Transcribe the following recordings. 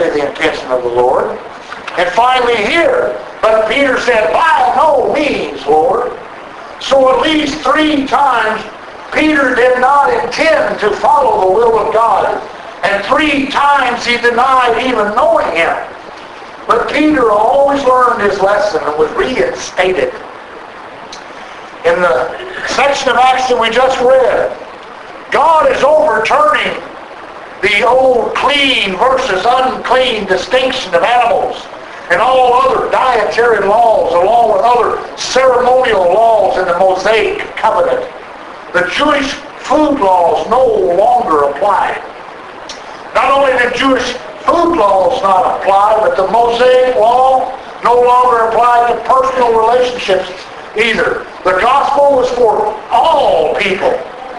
exactly the intention of the Lord. And finally here, but Peter said, by no means, Lord. So at least 3 times Peter did not intend to follow the will of God. And 3 times he denied even knowing him. But Peter always learned his lesson and was reinstated. In the section of Acts that we just read, God is overturning the old clean versus unclean distinction of animals and all other dietary laws along with other ceremonial laws in the Mosaic covenant. The Jewish food laws no longer apply. Not only the Jewish food laws not apply, but the Mosaic law no longer applied to personal relationships either. The gospel was for all people.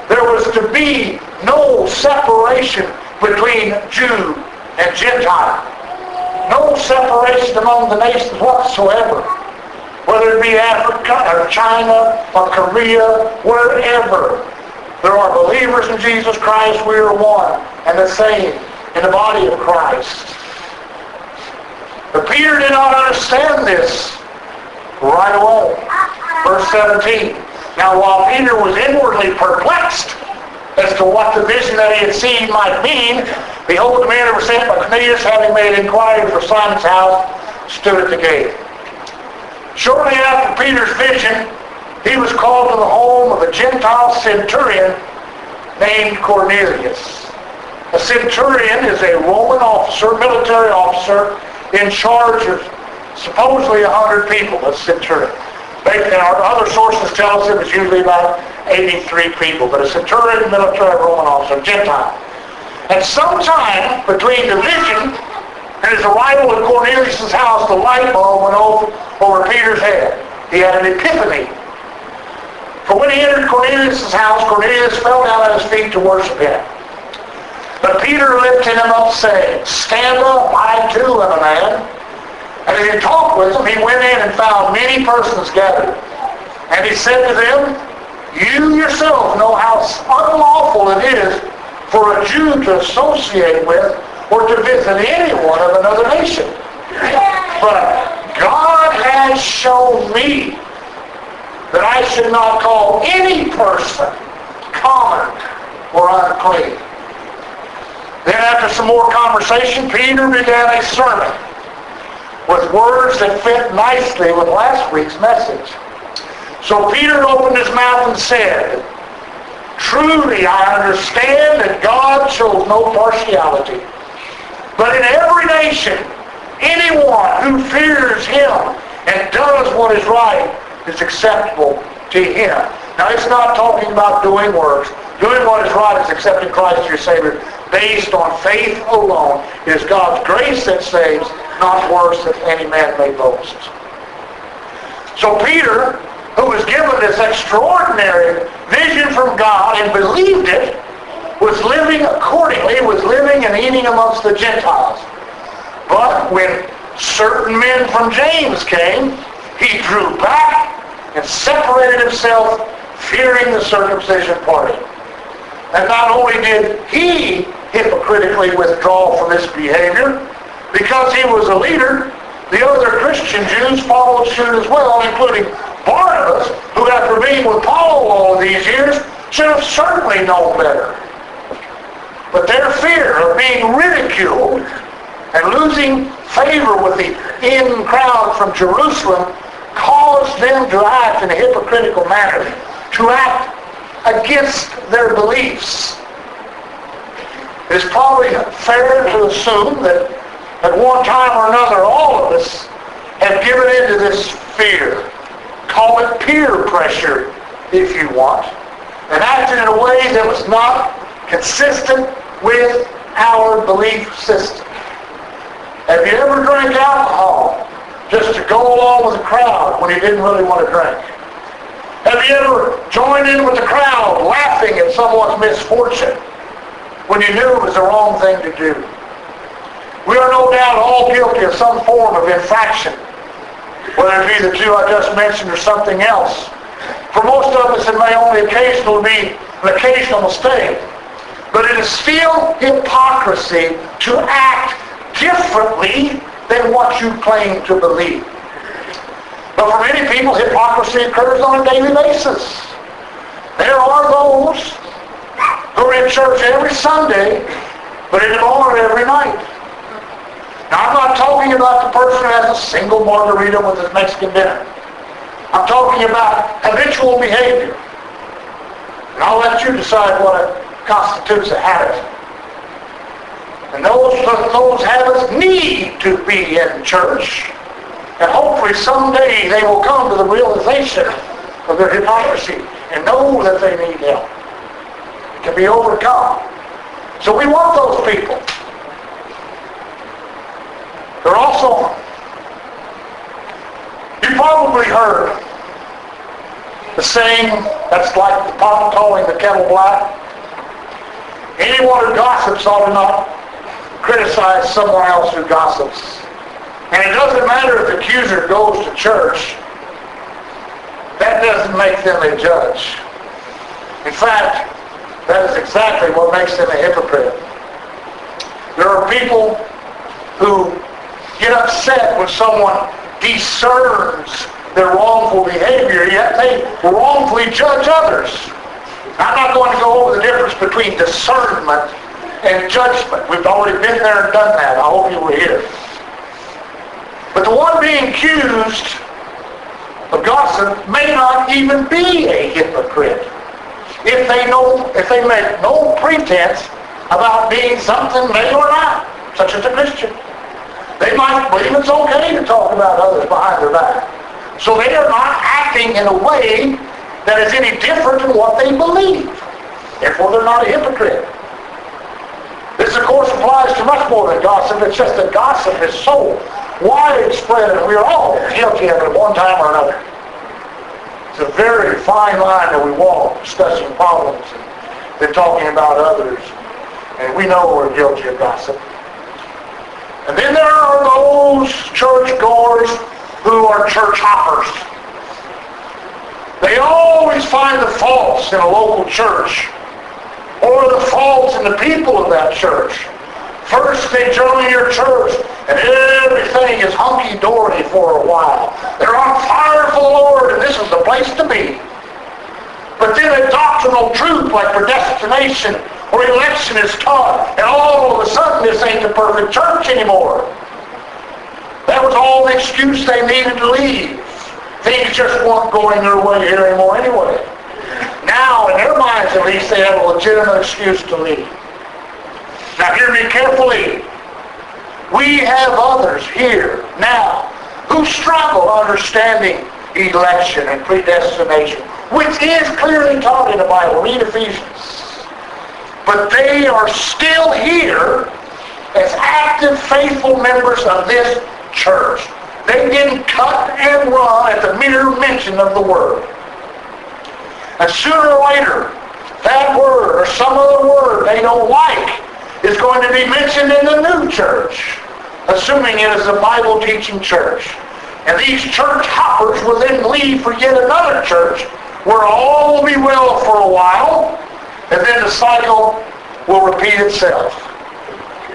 There was to be no separation between Jew and Gentile. No separation among the nations whatsoever. Whether it be Africa or China or Korea, wherever there are believers in Jesus Christ, we are one and the same in the body of Christ. But Peter did not understand this right away. Verse 17. Now while Peter was inwardly perplexed as to what the vision that he had seen might mean, behold, the man that was sent by Cornelius, having made inquiry for Simon's house, stood at the gate. Shortly after Peter's vision, he was called to the home of a Gentile centurion named Cornelius. A centurion is a Roman officer, military officer, in charge of supposedly 100 people, a centurion. And our other sources tell us it was usually about 83 people, but a centurion, military Roman officer, Gentile. And sometime between the vision and his arrival at Cornelius' house, the light bulb went over Peter's head. He had an epiphany. For when he entered Cornelius' house, Cornelius fell down at his feet to worship him. But Peter lifted him up, saying, Stand up, I too am a man. And as he talked with them, he went in and found many persons gathered. And he said to them, You yourselves know how unlawful it is for a Jew to associate with or to visit anyone of another nation. But God has shown me that I should not call any person common or unclean. Then after some more conversation, Peter began a sermon with words that fit nicely with last week's message. So Peter opened his mouth and said, Truly I understand that God shows no partiality, but in every nation, anyone who fears him and does what is right is acceptable to him. Now it's not talking about doing works. Doing what is right is accepting Christ as your Savior based on faith alone. It is God's grace that saves, not works that any man may boast. So Peter, who was given this extraordinary vision from God and believed it, was living accordingly, was living and eating amongst the Gentiles. But when certain men from James came, he drew back and separated himself, fearing the circumcision party. And not only did he hypocritically withdraw from this behavior, because he was a leader, the other Christian Jews followed suit as well, including Barnabas, who after being with Paul all of these years, should have certainly known better. But their fear of being ridiculed and losing favor with the in crowd from Jerusalem caused them to act in a hypocritical manner, to act against their beliefs. It's probably fair to assume that at one time or another all of us have given into this fear. Call it peer pressure if you want, and acted in a way that was not consistent with our belief system. Have you ever drank alcohol just to go along with the crowd when you didn't really want to drink? Have you ever joined in with the crowd laughing at someone's misfortune when you knew it was the wrong thing to do? We are no doubt all guilty of some form of infraction, whether it be the two I just mentioned or something else. For most of us, it may only occasionally be an occasional mistake, but it is still hypocrisy to act different differently than what you claim to believe. But for many people, hypocrisy occurs on a daily basis. There are those who are in church every Sunday, but in the bar every night. Now, I'm not talking about the person who has a single margarita with his Mexican dinner. I'm talking about habitual behavior. And I'll let you decide what constitutes a habit. And those habits need to be in church. And hopefully someday they will come to the realization of their hypocrisy and know that they need help. It can be overcome. So we want those people. They're also, you probably heard the saying that's like the pot calling the kettle black. Anyone who gossips ought to not criticize someone else who gossips. And it doesn't matter if the accuser goes to church. That doesn't make them a judge. In fact, that is exactly what makes them a hypocrite. There are people who get upset when someone discerns their wrongful behavior, yet they wrongfully judge others. I'm not going to go over the difference between discernment and judgment. We've already been there and done that. I hope you were here. But the one being accused of gossip may not even be a hypocrite if they make no pretense about being something they are not, such as a Christian. They might believe it's okay to talk about others behind their back. So they are not acting in a way that is any different than what they believe. Therefore, they're not a hypocrite. This, of course, applies to much more than gossip. It's just that gossip is so widespread, and we're all guilty of it at one time or another. It's a very fine line that we walk, discussing problems and then talking about others. And we know we're guilty of gossip. And then there are those churchgoers who are church hoppers. They always find the faults in a local church, or the faults in the people of that church. First, they join your church, and everything is hunky-dory for a while. They're on fire for the Lord, and this is the place to be. But then a doctrinal truth like predestination or election is taught, and all of a sudden this ain't the perfect church anymore. That was all the excuse they needed to leave. Things just weren't going their way here anymore anyway. Now, in their minds at least, they have a legitimate excuse to leave. Now hear me carefully. We have others here now who struggle understanding election and predestination, which is clearly taught in the Bible. Read Ephesians. But they are still here as active, faithful members of this church. They didn't cut and run at the mere mention of the word. And sooner or later, that word or some other word they don't like is going to be mentioned in the new church, assuming it is a Bible-teaching church. And these church hoppers will then leave for yet another church where all will be well for a while, and then the cycle will repeat itself.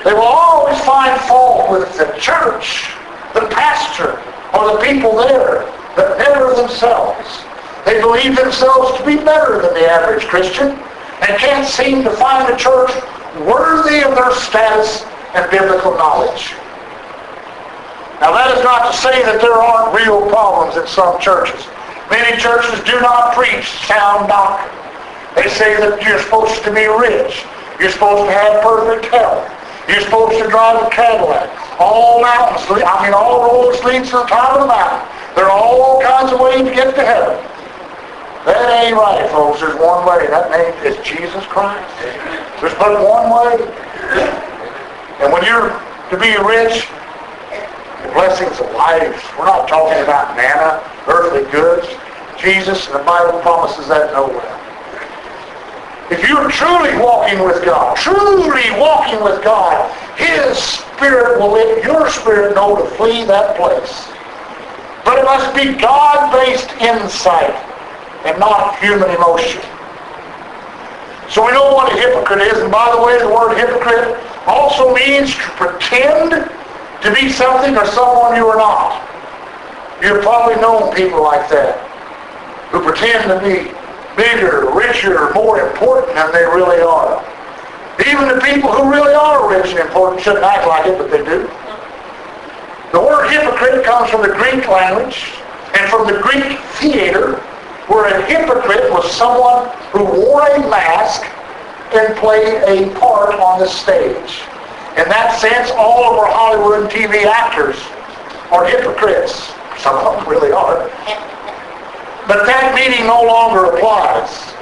They will always find fault with the church, the pastor, or the people there, but never themselves. They believe themselves to be better than the average Christian and can't seem to find a church worthy of their status and biblical knowledge. Now that is not to say that there aren't real problems in some churches. Many churches do not preach sound doctrine. They say that you're supposed to be rich. You're supposed to have perfect health. You're supposed to drive a Cadillac. All roads lead to the top of the mountain. There are all kinds of ways to get to heaven. That ain't right, folks. There's one way. That name is Jesus Christ. There's but one way. And when you're to be rich, the blessings of life, we're not talking about manna, earthly goods. Jesus and the Bible promises that nowhere. If you're truly walking with God, His Spirit will let your spirit know to flee that place. But it must be God-based insight and not human emotion. So we know what a hypocrite is, and by the way, the word hypocrite also means to pretend to be something or someone you are not. You've probably known people like that, who pretend to be bigger, richer, more important than they really are. Even the people who really are rich and important shouldn't act like it, but they do. The word hypocrite comes from the Greek language and from the Greek theater, where a hypocrite was someone who wore a mask and played a part on the stage. In that sense, all of our Hollywood and TV actors are hypocrites. Some of them really are. But that meaning no longer applies.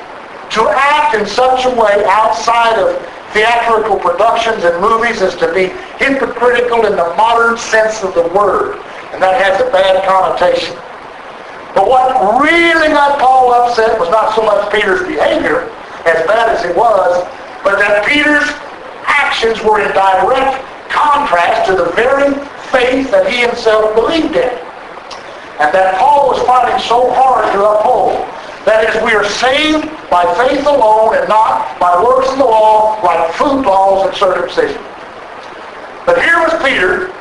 To act in such a way outside of theatrical productions and movies is to be hypocritical in the modern sense of the word. And that has a bad connotation. But what really got Paul upset was not so much Peter's behavior, as bad as it was, but that Peter's actions were in direct contrast to the very faith that he himself believed in. And that Paul was fighting so hard to uphold. That is, we are saved by faith alone and not by works of the law, like food laws and circumcision. But here was Peter,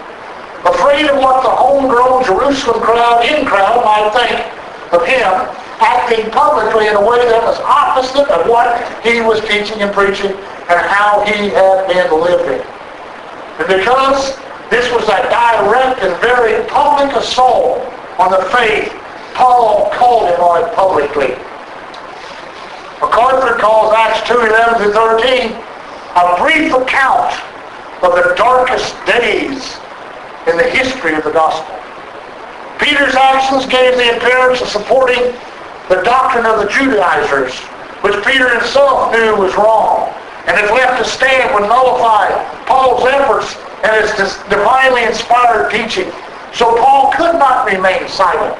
afraid of what the homegrown Jerusalem crowd might think of him, acting publicly in a way that was opposite of what he was teaching and preaching and how he had been living. And because this was a direct and very public assault on the faith, Paul called him on it publicly. MacArthur calls Acts 2:11-13 a brief account of the darkest days in the history of the gospel. Peter's actions gave the appearance of supporting the doctrine of the Judaizers, which Peter himself knew was wrong, and if left to stand would nullify Paul's efforts and his divinely inspired teaching. So Paul could not remain silent.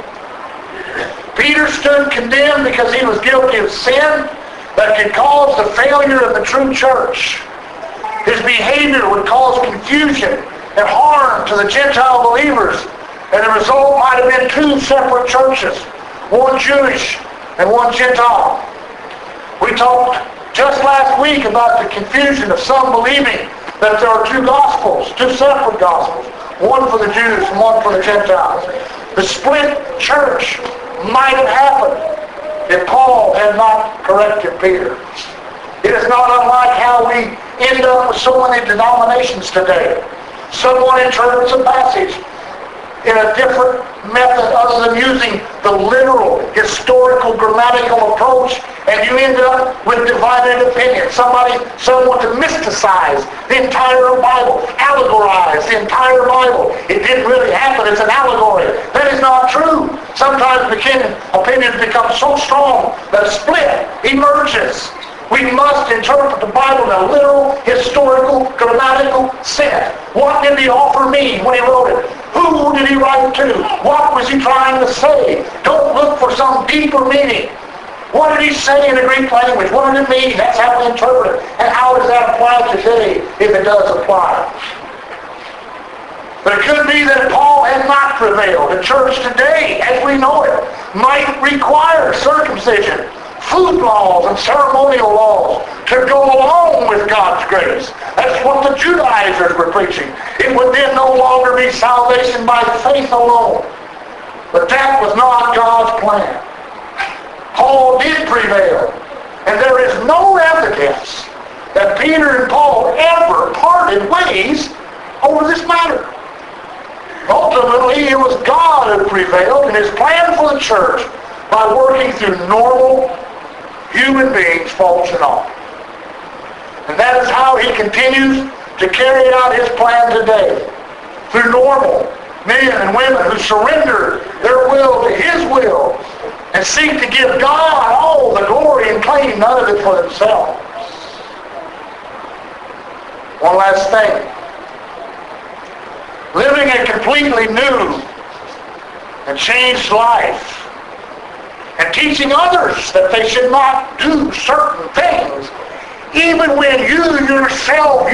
Peter stood condemned because he was guilty of sin that could cause the failure of the true church. His behavior would cause confusion and harm to the Gentile believers, and the result might have been two separate churches, one Jewish and one Gentile. We talked just last week about the confusion of some believing that there are two gospels, two separate gospels, one for the Jews and one for the Gentiles. The split church might have happened if Paul had not corrected Peter. It is not unlike how we end up with so many denominations today. Someone interprets a passage in a different method other than using the literal, historical, grammatical approach, and you end up with divided opinion. Someone to mysticize the entire Bible, allegorize the entire Bible. It didn't really happen, it's an allegory. That is not true. Sometimes opinions become so strong that a split emerges. We must interpret the Bible in a literal, historical, grammatical sense. What did the author mean when he wrote it? Who did he write to? What was he trying to say? Don't look for some deeper meaning. What did he say in the Greek language? What did it mean? That's how we interpret it. And how does that apply today, if it does apply? But it could be that Paul had not prevailed. The church today, as we know it, might require circumcision, food laws, and ceremonial laws to go along with God's grace. That's what the Judaizers were preaching. It would then no longer be salvation by faith alone. But that was not God's plan. Paul did prevail. And there is no evidence that Peter and Paul ever parted ways over this matter. Ultimately, it was God who prevailed in his plan for the church by working through normal human beings, faults and all. And that is how he continues to carry out his plan today. Through normal men and women who surrender their will to his will and seek to give God all the glory and claim none of it for themselves. One last thing. Living a completely new and changed life and teaching others that they should not do certain things, even when you yourself